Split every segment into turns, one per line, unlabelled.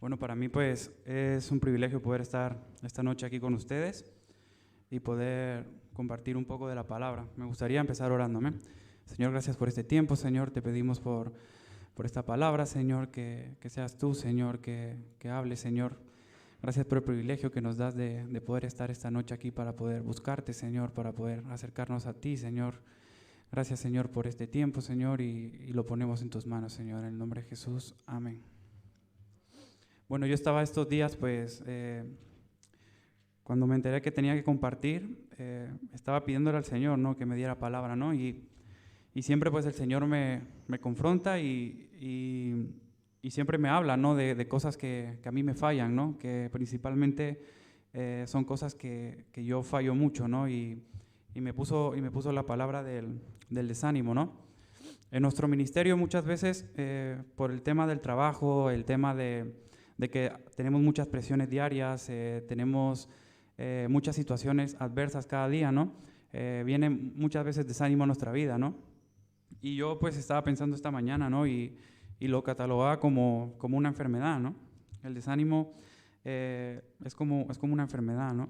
Bueno, para mí pues es un privilegio poder estar esta noche aquí con ustedes y poder compartir un poco de la palabra. Me gustaría empezar orándome. Señor, gracias por este tiempo, Señor, te pedimos por esta palabra, Señor, que seas tú, Señor, que hables, Señor. Gracias por el privilegio que nos das de poder estar esta noche aquí para poder buscarte, Señor, para poder acercarnos a ti, Señor. Gracias, Señor, por este tiempo, Señor, y lo ponemos en tus manos, Señor, en el nombre de Jesús. Amén. Bueno, yo estaba estos días, pues, cuando me enteré que tenía que compartir, estaba pidiéndole al Señor, ¿no?, que me diera palabra, ¿no? Y siempre, pues, el Señor me confronta y siempre me habla, ¿no?, de cosas que a mí me fallan, ¿no?, que principalmente son cosas que yo fallo mucho, ¿no? Y me puso la palabra del desánimo, ¿no? En nuestro ministerio muchas veces, por el tema del trabajo, el tema de que tenemos muchas presiones diarias, tenemos muchas situaciones adversas cada día, ¿no? Viene muchas veces desánimo a nuestra vida, ¿no? Y yo pues estaba pensando esta mañana, ¿no? Y lo catalogaba como una enfermedad, ¿no? El desánimo es como una enfermedad, ¿no?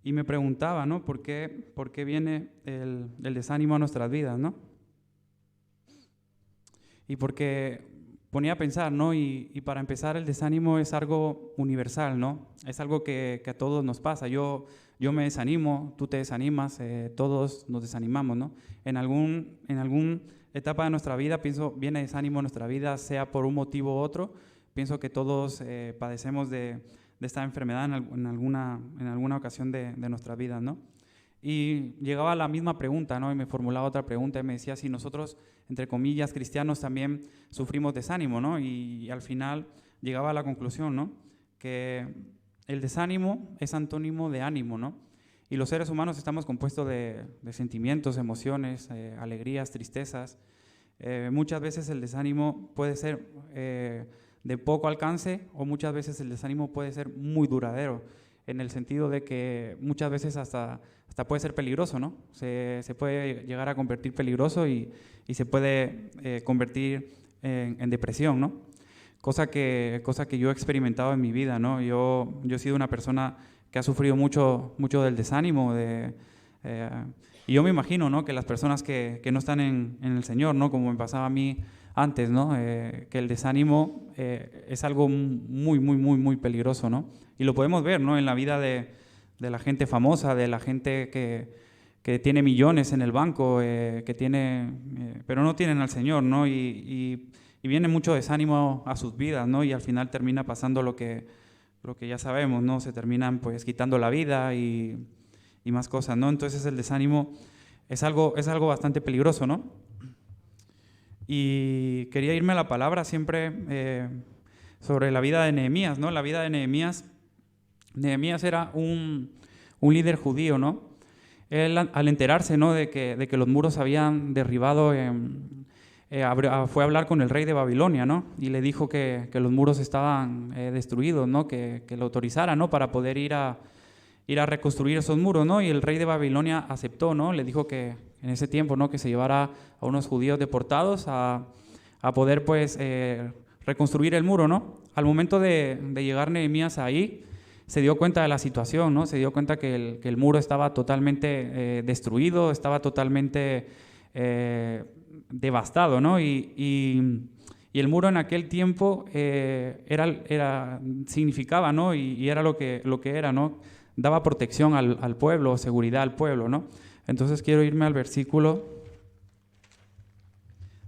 Y me preguntaba, ¿no?, ¿por qué viene el desánimo a nuestras vidas, ¿no? Y porque ponía a pensar, ¿no? Y para empezar, el desánimo es algo universal, ¿no? Es algo que a todos nos pasa. Yo me desanimo, tú te desanimas, todos nos desanimamos, ¿no? En alguna etapa de nuestra vida, pienso, viene desánimo en nuestra vida, sea por un motivo u otro. Pienso que todos padecemos de esta enfermedad en alguna ocasión de nuestra vida, ¿no? Y llegaba la misma pregunta, ¿no? Y me formulaba otra pregunta y me decía si nosotros, entre comillas, cristianos, también sufrimos desánimo, ¿no? Y al final llegaba a la conclusión, ¿no?, que el desánimo es antónimo de ánimo, ¿no? Y los seres humanos estamos compuestos de sentimientos, emociones, alegrías, tristezas. Muchas veces el desánimo puede ser de poco alcance, o muchas veces el desánimo puede ser muy duradero, en el sentido de que muchas veces hasta puede ser peligroso, ¿no? Se puede llegar a convertir peligroso y se puede convertir en depresión, ¿no? Cosa que yo he experimentado en mi vida, ¿no? Yo he sido una persona que ha sufrido mucho del desánimo, y yo me imagino, ¿no?, que las personas que no están en el Señor, ¿no?, como me pasaba a mí antes, ¿no?, que el desánimo es algo muy peligroso, ¿no? Y lo podemos ver, ¿no?, en la vida de la gente famosa, de la gente que tiene millones en el banco, pero no tienen al Señor, ¿no? Y viene mucho desánimo a sus vidas, ¿no? Y al final termina pasando lo que ya sabemos, ¿no? Se terminan pues quitando la vida y más cosas, ¿no? Entonces el desánimo es algo bastante peligroso, ¿no? Y quería irme a la palabra siempre sobre la vida de Nehemías, ¿no? La vida de Nehemías era un líder judío, ¿no? Él, al enterarse, ¿no?, de que los muros habían derribado, fue a hablar con el rey de Babilonia, ¿no? Y le dijo que los muros estaban destruidos, ¿no? Que lo autorizara, ¿no?, para poder ir a reconstruir esos muros, ¿no? Y el rey de Babilonia aceptó, ¿no? Le dijo que en ese tiempo, ¿no?, que se llevara a unos judíos deportados a poder pues reconstruir el muro, ¿no? Al momento de llegar Nehemías ahí, se dio cuenta de la situación, ¿no? Se dio cuenta que el muro estaba totalmente destruido, estaba totalmente devastado, ¿no? Y el muro en aquel tiempo significaba, ¿no?, y era lo que era, ¿no? Daba protección al pueblo, seguridad al pueblo, ¿no? Entonces quiero irme al versículo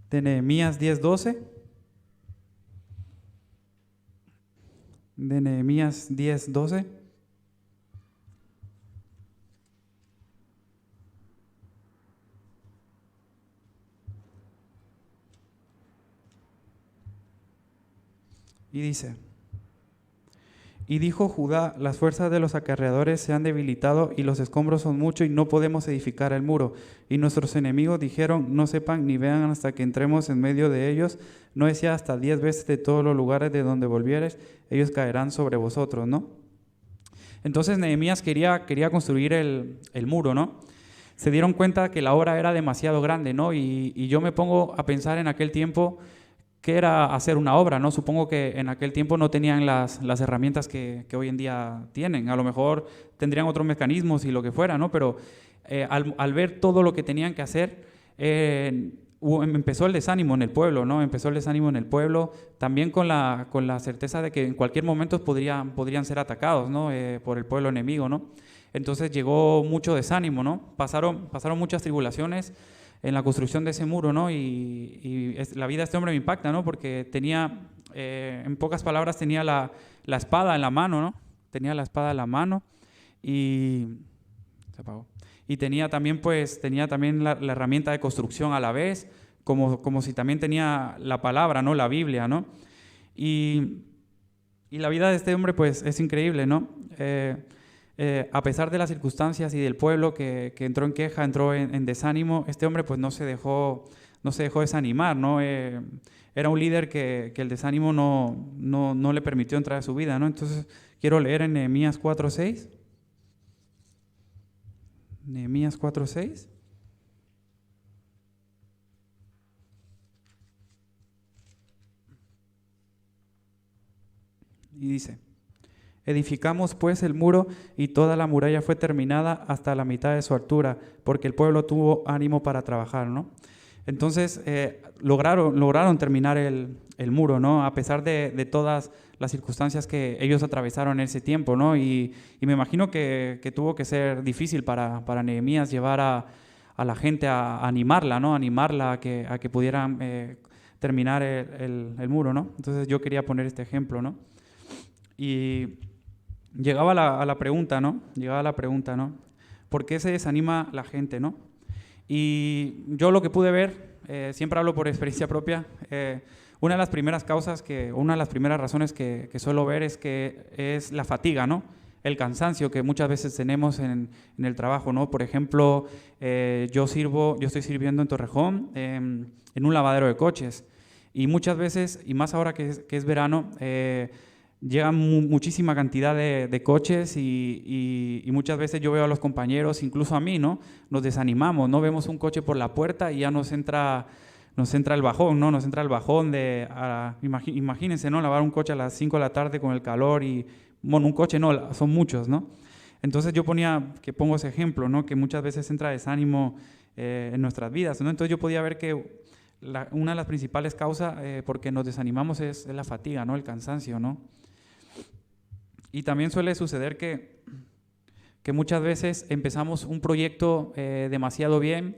de Nehemías 10:12. De Nehemías 10:12. Y dice: y dijo Judá, las fuerzas de los acarreadores se han debilitado y los escombros son muchos y no podemos edificar el muro. Y nuestros enemigos dijeron, no sepan ni vean hasta que entremos en medio de ellos, no decía hasta 10 veces de todos los lugares de donde volvieres, ellos caerán sobre vosotros, ¿no? Entonces Nehemías quería construir el muro, ¿no? Se dieron cuenta que la obra era demasiado grande, ¿no? Y yo me pongo a pensar en aquel tiempo qué era hacer una obra, ¿no? Supongo que en aquel tiempo no tenían las herramientas que hoy en día tienen. A lo mejor tendrían otros mecanismos y lo que fuera, ¿no? Pero al ver todo lo que tenían que hacer, empezó el desánimo en el pueblo, ¿no? Empezó el desánimo en el pueblo, también con la certeza de que en cualquier momento podrían ser atacados, ¿no? Por el pueblo enemigo, ¿no? Entonces llegó mucho desánimo, ¿no? Pasaron muchas tribulaciones en la construcción de ese muro, ¿no? La vida de este hombre me impacta, ¿no? Porque tenía, en pocas palabras, tenía la espada en la mano, ¿no? Tenía la espada en la mano y se apagó. Y tenía también la herramienta de construcción a la vez, como si también tenía la palabra, ¿no? La Biblia, ¿no? Y la vida de este hombre, pues, es increíble, ¿no? A pesar de las circunstancias y del pueblo que entró en queja, entró en desánimo, este hombre pues no se dejó desanimar, ¿no? Era un líder que el desánimo no le permitió entrar a su vida, ¿no? Entonces quiero leer en Nehemías 4:6. Nehemías 4:6. Y dice: edificamos pues el muro y toda la muralla fue terminada hasta la mitad de su altura, porque el pueblo tuvo ánimo para trabajar, ¿no? Entonces lograron terminar el muro, ¿no? A pesar de todas las circunstancias que ellos atravesaron en ese tiempo, ¿no? Y me imagino que tuvo que ser difícil para Nehemías llevar a la gente a animarla, ¿no? Animarla a que pudieran terminar el muro, ¿no? Entonces yo quería poner este ejemplo, ¿no? Y llegaba a la pregunta, ¿no? ¿Por qué se desanima la gente, no? Y yo lo que pude ver, siempre hablo por experiencia propia, una de las primeras razones que suelo ver es la fatiga, ¿no? El cansancio que muchas veces tenemos en el trabajo, ¿no? Por ejemplo, yo estoy sirviendo en Torrejón, en un lavadero de coches, y muchas veces, y más ahora que es verano, llega muchísima cantidad de coches y muchas veces yo veo a los compañeros, incluso a mí, ¿no? Nos desanimamos, ¿no? Vemos un coche por la puerta y ya nos entra el bajón, ¿no? Nos entra el bajón imagínense, ¿no? Lavar un coche a las 5 de la tarde con el calor y, bueno, un coche no, son muchos, ¿no? Entonces yo pongo ese ejemplo, ¿no? Que muchas veces entra desánimo en nuestras vidas, ¿no? Entonces yo podía ver que una de las principales causas porque nos desanimamos es la fatiga, ¿no? El cansancio, ¿no? Y también suele suceder que muchas veces empezamos un proyecto demasiado bien,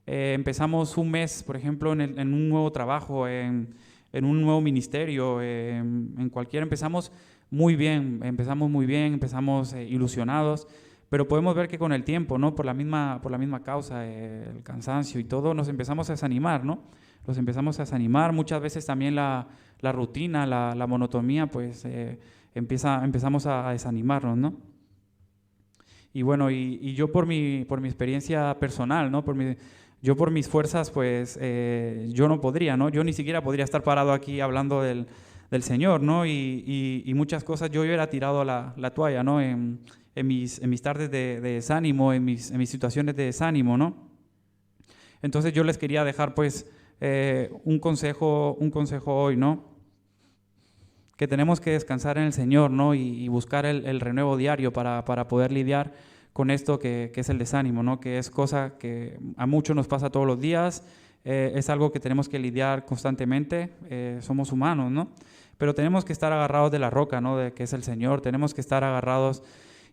empezamos un mes, por ejemplo, en un nuevo trabajo, en un nuevo ministerio, en cualquiera, empezamos muy bien, empezamos ilusionados, pero podemos ver que con el tiempo, ¿no? Por la misma causa, el cansancio y todo, nos empezamos a desanimar, ¿no? Los empezamos a desanimar, muchas veces también la rutina, la monotonía, pues empezamos a desanimarnos, ¿no? Y bueno, y yo por mi experiencia personal, ¿no? Yo por mis fuerzas, pues yo no podría, ¿no? Yo ni siquiera podría estar parado aquí hablando del Señor, ¿no? Y muchas cosas yo hubiera tirado la toalla, ¿no? En mis tardes de desánimo, en mis situaciones de desánimo, ¿no? Entonces yo les quería dejar, pues, un consejo hoy, ¿no? Que tenemos que descansar en el Señor, ¿no? Y buscar el renuevo diario para poder lidiar con esto que es el desánimo, ¿no? Que es cosa que a muchos nos pasa todos los días, es algo que tenemos que lidiar constantemente, somos humanos, ¿no? Pero tenemos que estar agarrados de la roca, ¿no? Que es el Señor, tenemos que estar agarrados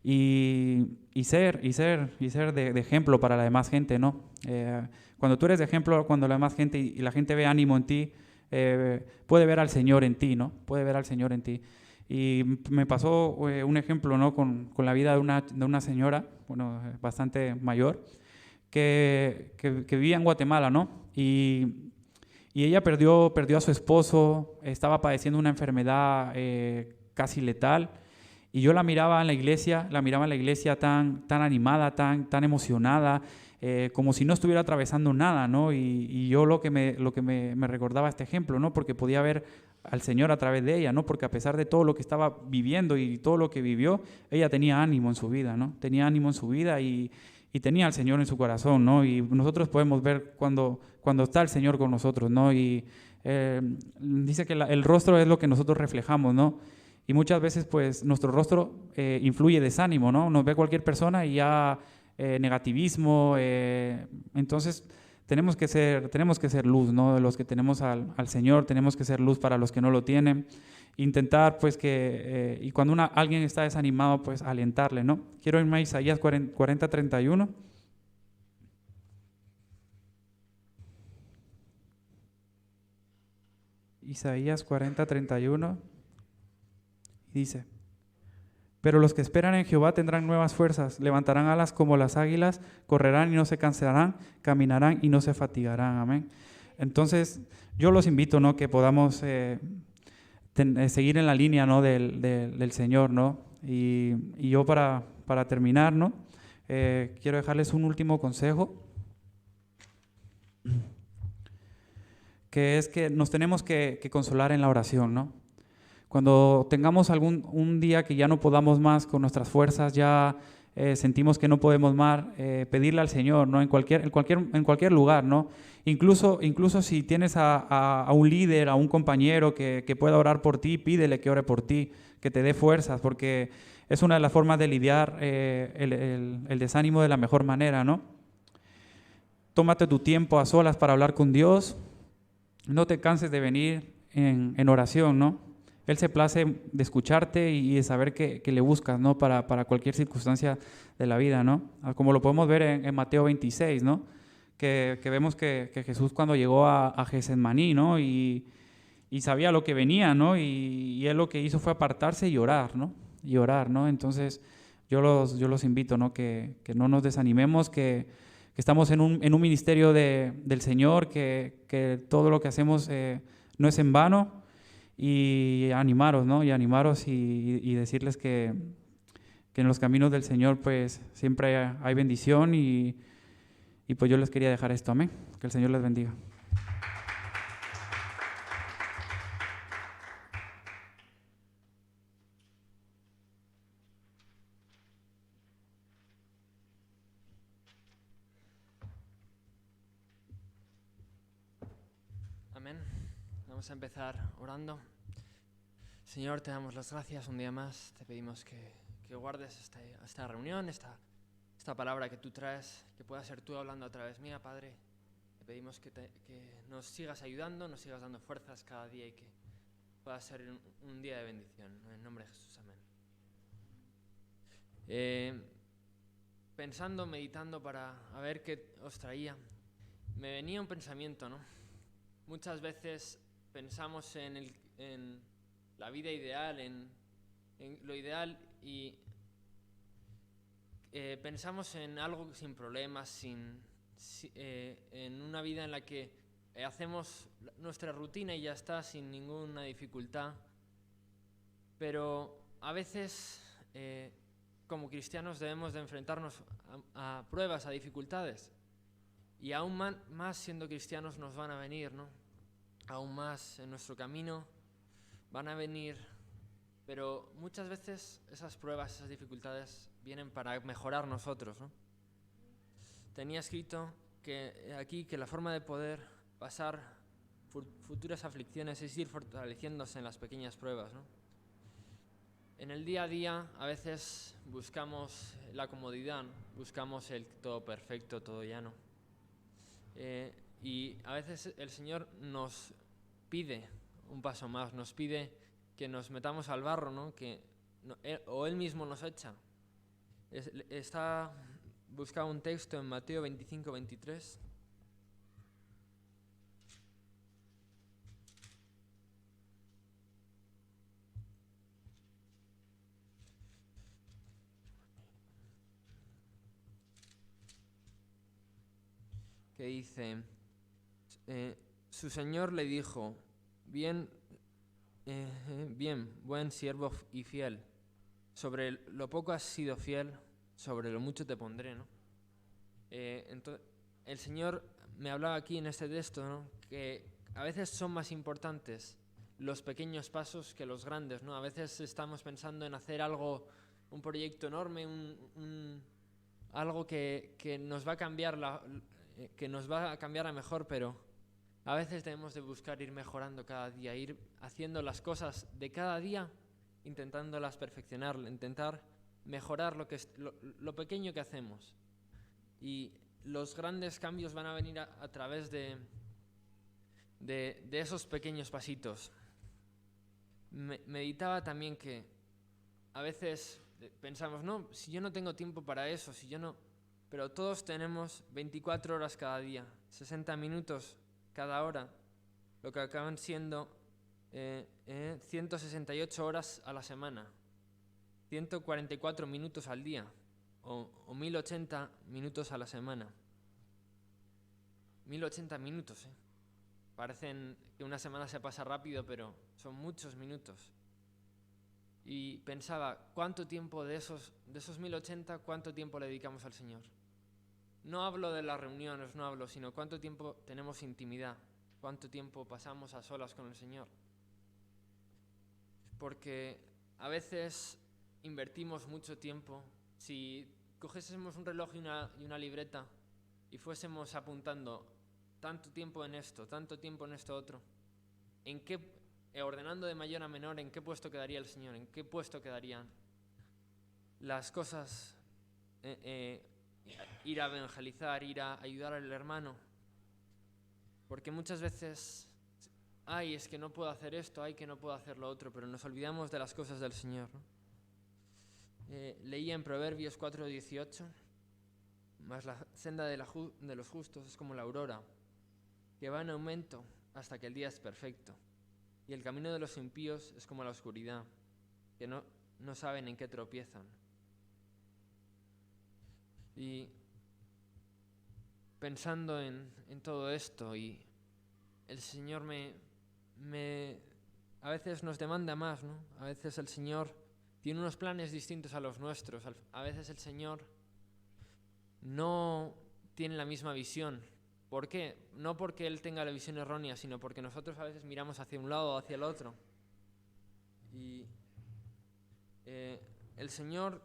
y ser de ejemplo para la demás gente, ¿no? Cuando tú eres de ejemplo, cuando la demás gente y la gente ve ánimo en ti, puede ver al Señor en ti, ¿no? Puede ver al Señor en ti. Y me pasó un ejemplo, ¿no? Con la vida de una señora, bueno, bastante mayor, que vivía en Guatemala, ¿no? Y ella perdió a su esposo, estaba padeciendo una enfermedad casi letal, y yo la miraba en la iglesia tan animada, tan emocionada, como si no estuviera atravesando nada, ¿no? Y yo lo que me recordaba este ejemplo, ¿no? Porque podía ver al Señor a través de ella, ¿no? Porque a pesar de todo lo que estaba viviendo y todo lo que vivió, ella tenía ánimo en su vida, ¿no? Tenía ánimo en su vida y tenía al Señor en su corazón, ¿no? Y nosotros podemos ver cuando está el Señor con nosotros, ¿no? Y Dice que el rostro es lo que nosotros reflejamos, ¿no? Y muchas veces pues nuestro rostro influye desánimo, ¿no? Nos ve cualquier persona y ya negativismo, entonces tenemos que ser luz, ¿no? Los que tenemos al Señor, tenemos que ser luz para los que no lo tienen. Intentar pues y cuando alguien está desanimado, pues alentarle, ¿no? Quiero irme a Isaías 40:31. Isaías 40:31 dice: pero los que esperan en Jehová tendrán nuevas fuerzas, levantarán alas como las águilas, correrán y no se cansarán, caminarán y no se fatigarán. Amén. Entonces, yo los invito, ¿no? Que podamos seguir en la línea, ¿no? del Señor, ¿no? Y yo para terminar, ¿no? Quiero dejarles un último consejo, que es que nos tenemos que consolar en la oración, ¿no? Cuando tengamos un día que ya no podamos más con nuestras fuerzas, ya sentimos que no podemos más, pedirle al Señor, ¿no? En cualquier lugar, ¿no? Incluso si tienes a un líder, a un compañero que pueda orar por ti, pídele que ore por ti, que te dé fuerzas, porque es una de las formas de lidiar el desánimo de la mejor manera, ¿no? Tómate tu tiempo a solas para hablar con Dios. No te canses de venir en oración, ¿no? Él se place de escucharte y de saber que le buscas, ¿no? Para cualquier circunstancia de la vida, ¿no? Como lo podemos ver en Mateo 26, ¿no? Que vemos que Jesús cuando llegó a Getsemaní, ¿no? Y sabía lo que venía, ¿no? Y él lo que hizo fue apartarse y orar, ¿no? Y orar, ¿no? Entonces yo los invito, ¿no? Que no nos desanimemos, que estamos en un ministerio del Señor, que todo lo que hacemos no es en vano. Y animaros, ¿no? Y animaros y decirles que en los caminos del Señor pues siempre hay bendición y pues yo les quería dejar esto, amén. Que el Señor les bendiga.
Amén. Vamos a empezar orando. Señor, te damos las gracias un día más. Te pedimos que guardes esta reunión, esta palabra que tú traes, que pueda ser tú hablando a través mía, Padre. Te pedimos que nos sigas ayudando, nos sigas dando fuerzas cada día y que pueda ser un día de bendición. En el nombre de Jesús, amén. Pensando, meditando para a ver qué os traía, me venía un pensamiento, ¿no? Muchas veces pensamos en la vida ideal, en lo ideal y pensamos en algo sin problemas, en una vida en la que hacemos nuestra rutina y ya está, sin ninguna dificultad. Pero a veces, como cristianos, debemos de enfrentarnos a pruebas, a dificultades. Y aún más siendo cristianos nos van a venir, ¿no? Aún más en nuestro camino van a venir, pero muchas veces esas pruebas, esas dificultades vienen para mejorar nosotros, ¿no? Tenía escrito aquí que la forma de poder pasar futuras aflicciones es ir fortaleciéndose en las pequeñas pruebas, ¿no? En el día a día a veces buscamos la comodidad, ¿no? Buscamos el todo perfecto, todo llano. Y a veces el Señor nos pide un paso más, nos pide que nos metamos al barro, ¿no? O Él mismo nos echa. Está buscado un texto en Mateo 25:23. Que dice, su Señor le dijo, bien, buen siervo y fiel, sobre lo poco has sido fiel, sobre lo mucho te pondré, ¿no? Entonces, el Señor me hablaba aquí en este texto, ¿no? Que a veces son más importantes los pequeños pasos que los grandes, ¿no? A veces estamos pensando en hacer algo, un proyecto enorme, algo que nos va a cambiar que nos va a cambiar a mejor, pero A veces debemos de buscar ir mejorando cada día, ir haciendo las cosas de cada día, intentándolas perfeccionar, intentar mejorar lo pequeño que hacemos. Y los grandes cambios van a venir a través de esos pequeños pasitos. Meditaba también que a veces pensamos, no, si yo no tengo tiempo para eso, si yo no... Pero todos tenemos 24 horas cada día, 60 minutos cada hora, lo que acaban siendo 168 horas a la semana, 144 minutos al día o 1080 minutos a la semana. 1080 minutos, Parecen que una semana se pasa rápido, pero son muchos minutos. Y pensaba, ¿cuánto tiempo de esos 1080, cuánto tiempo le dedicamos al Señor? No hablo de las reuniones, sino cuánto tiempo tenemos intimidad, cuánto tiempo pasamos a solas con el Señor. Porque a veces invertimos mucho tiempo. Si cogiésemos un reloj y una libreta y fuésemos apuntando tanto tiempo en esto, tanto tiempo en esto otro, ordenando de mayor a menor, ¿en qué puesto quedaría el Señor? ¿En qué puesto quedarían las cosas? Ir a evangelizar, ir a ayudar al hermano. Porque muchas veces, es que no puedo hacer esto, que no puedo hacer lo otro, pero nos olvidamos de las cosas del Señor, ¿no? Leía en Proverbios 4:18, mas la senda de los justos es como la aurora, que va en aumento hasta que el día es perfecto. Y el camino de los impíos es como la oscuridad, que no saben en qué tropiezan. Y pensando en todo esto, y el Señor a veces nos demanda más, ¿no? A veces el Señor tiene unos planes distintos a los nuestros. A veces el Señor no tiene la misma visión. ¿Por qué? No porque Él tenga la visión errónea, sino porque nosotros a veces miramos hacia un lado o hacia el otro. Y el Señor,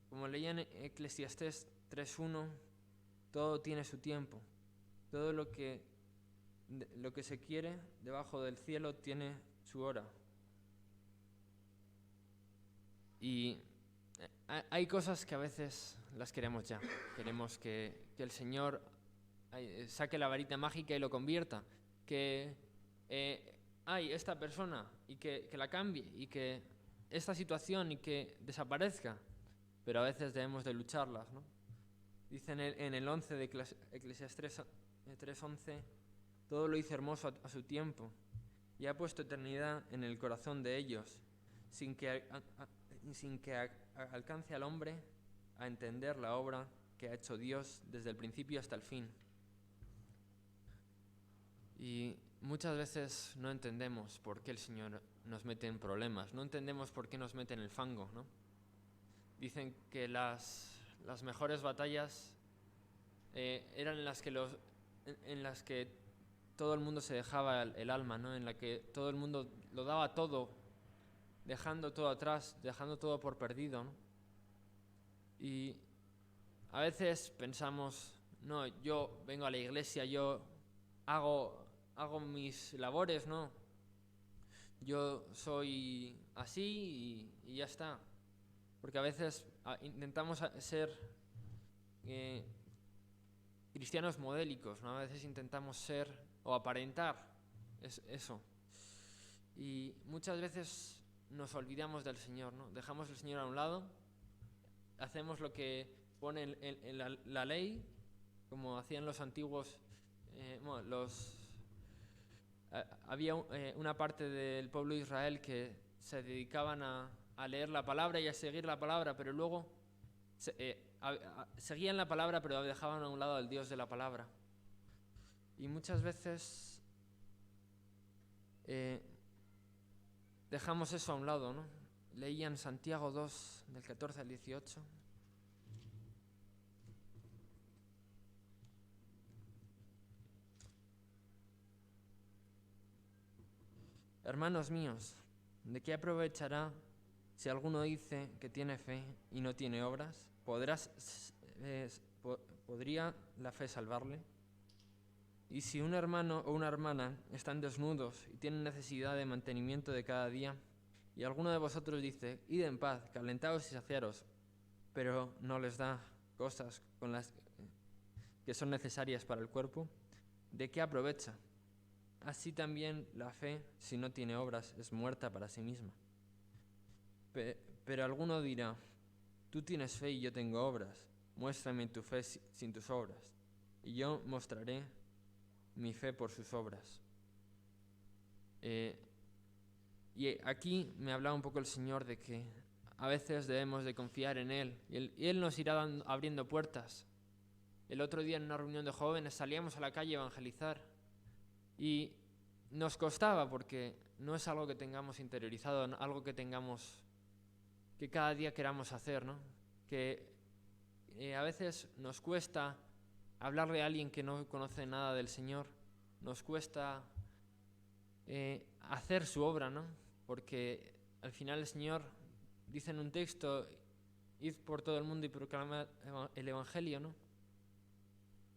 como leía en Eclesiastés 3:1, todo tiene su tiempo. Todo lo que se quiere debajo del cielo tiene su hora. Y hay cosas que a veces las queremos ya. Queremos que el Señor saque la varita mágica y lo convierta. Que esta persona y que la cambie, y que esta situación y que desaparezca. Pero a veces debemos de lucharlas, ¿no? Dice en el 11 de Eclesiastés 3:11, todo lo hizo hermoso a su tiempo y ha puesto eternidad en el corazón de ellos, sin que alcance al hombre a entender la obra que ha hecho Dios desde el principio hasta el fin. Y muchas veces no entendemos por qué el Señor nos mete en problemas, no entendemos por qué nos mete en el fango, ¿no? Dicen que las mejores batallas eran en las que todo el mundo se dejaba el alma, ¿no? En la que todo el mundo lo daba todo, dejando todo atrás, dejando todo por perdido, ¿no? Y a veces pensamos, no, yo vengo a la iglesia, yo hago mis labores, ¿no? Yo soy así y ya está. Porque a veces intentamos ser cristianos modélicos, ¿no? A veces intentamos ser o aparentar eso. Y muchas veces nos olvidamos del Señor, ¿no? Dejamos al Señor a un lado, hacemos lo que pone en la ley, como hacían los antiguos, había una parte del pueblo de Israel que se dedicaban a leer la palabra y a seguir la palabra, pero luego seguían la palabra, pero dejaban a un lado al Dios de la palabra. Y muchas veces dejamos eso a un lado, ¿no? Leían Santiago 2, del 14 al 18. Hermanos míos, ¿de qué aprovechará si alguno dice que tiene fe y no tiene obras? ¿Podría la fe salvarle? Y si un hermano o una hermana están desnudos y tienen necesidad de mantenimiento de cada día, y alguno de vosotros dice, id en paz, calentaos y saciaros, pero no les da cosas con las que son necesarias para el cuerpo, ¿de qué aprovecha? Así también la fe, si no tiene obras, es muerta para sí misma. Pero alguno dirá, tú tienes fe y yo tengo obras, muéstrame tu fe sin tus obras, y yo mostraré mi fe por sus obras. Y aquí me hablaba un poco el Señor de que a veces debemos de confiar en Él, y Él nos irá abriendo puertas. El otro día en una reunión de jóvenes salíamos a la calle a evangelizar, y nos costaba porque no es algo que tengamos interiorizado, algo que tengamos, que cada día queramos hacer, ¿no? Que a veces nos cuesta hablarle a alguien que no conoce nada del Señor, nos cuesta hacer su obra, ¿no? Porque al final el Señor dice en un texto, id por todo el mundo y proclamad el Evangelio, ¿no?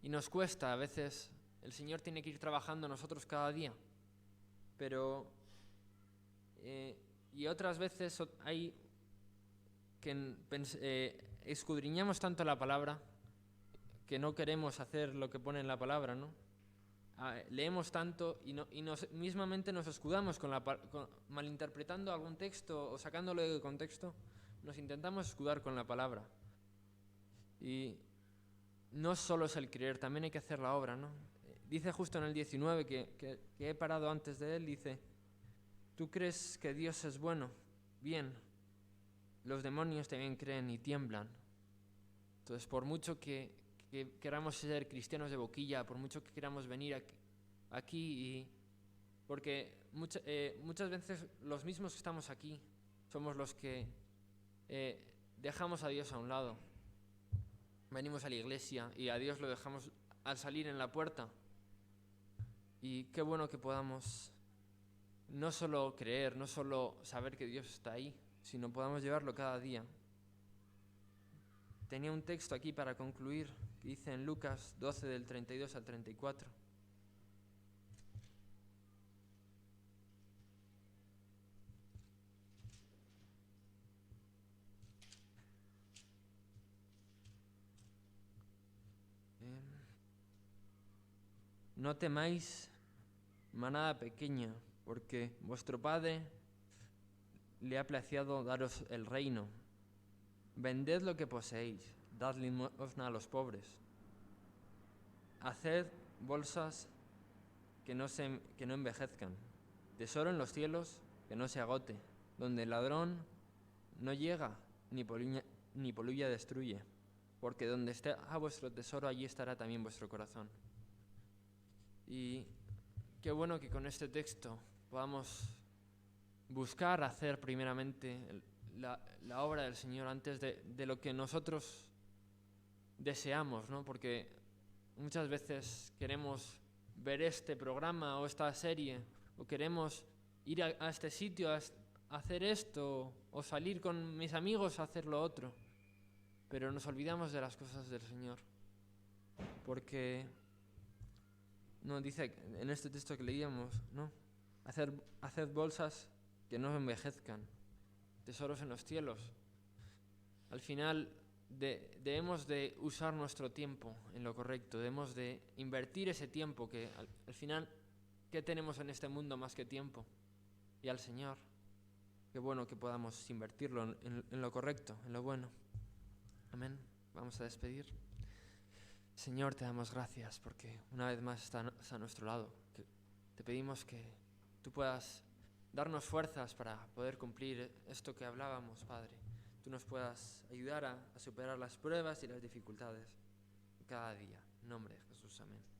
Y nos cuesta, a veces el Señor tiene que ir trabajando en nosotros cada día, pero y otras veces hay que escudriñamos tanto la palabra que no queremos hacer lo que pone en la palabra, ¿no? Leemos tanto y mismamente nos escudamos malinterpretando algún texto o sacándolo de contexto, nos intentamos escudar con la palabra. Y no solo es el creer, también hay que hacer la obra, ¿no? Dice justo en el 19, que he parado antes de él, dice, ¿tú crees que Dios es bueno? Bien, los demonios también creen y tiemblan. Entonces, por mucho que queramos ser cristianos de boquilla, por mucho que queramos venir aquí porque muchas veces los mismos que estamos aquí somos los que dejamos a Dios a un lado. Venimos a la iglesia y a Dios lo dejamos al salir en la puerta. Y qué bueno que podamos no solo creer, no solo saber que Dios está ahí, sino podamos llevarlo cada día. Tenía un texto aquí para concluir que dice en Lucas 12 del 32 al 34. No temáis, manada pequeña, porque vuestro Padre le ha placiado daros el reino. Vended lo que poseéis, dad limosna a los pobres. Haced bolsas que no envejezcan, tesoro en los cielos que no se agote, donde el ladrón no llega ni polilla destruye, porque donde esté vuestro tesoro, allí estará también vuestro corazón. Y qué bueno que con este texto podamos buscar hacer primeramente la obra del Señor antes de lo que nosotros deseamos, ¿no? Porque muchas veces queremos ver este programa o esta serie, o queremos ir a este sitio a hacer esto, o salir con mis amigos a hacer lo otro, pero nos olvidamos de las cosas del Señor, porque no dice en este texto que leíamos, ¿no? Haced bolsas que no envejezcan, tesoros en los cielos. Al final debemos de usar nuestro tiempo en lo correcto, debemos de invertir ese tiempo que al final, ¿qué tenemos en este mundo más que tiempo? Y al Señor, qué bueno que podamos invertirlo en lo correcto, en lo bueno. Amén. Vamos a despedir. Señor, te damos gracias porque una vez más estás a nuestro lado. Te pedimos que tú puedas darnos fuerzas para poder cumplir esto que hablábamos, Padre. Tú nos puedas ayudar a superar las pruebas y las dificultades cada día. En nombre de Jesús, amén.